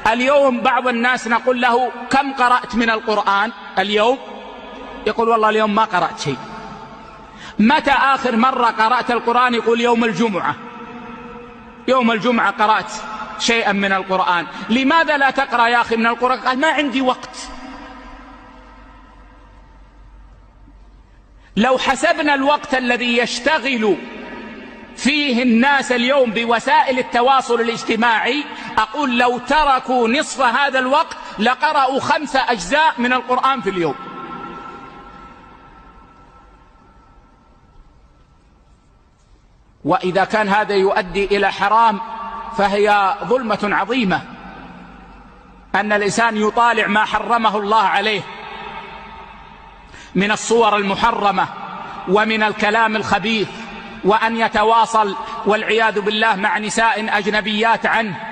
اليوم بعض الناس نقول له كم قرأت من القرآن اليوم؟ يقول والله اليوم ما قرأت شيء. متى آخر مرة قرأت القرآن؟ يقول يوم الجمعة. يوم الجمعة قرأت شيئا من القرآن. لماذا لا تقرأ يا أخي من القرآن؟ قال ما عندي وقت. لو حسبنا الوقت الذي يشتغل فيه الناس اليوم بوسائل التواصل الاجتماعي، أقول لو تركوا نصف هذا الوقت لقرأوا 5 أجزاء من القرآن في اليوم. وإذا كان هذا يؤدي إلى حرام فهي ظلمة عظيمة، أن الإنسان يطالع ما حرمه الله عليه من الصور المحرمة ومن الكلام الخبيث، وأن يتواصل والعياذ بالله مع نساء أجنبيات عنه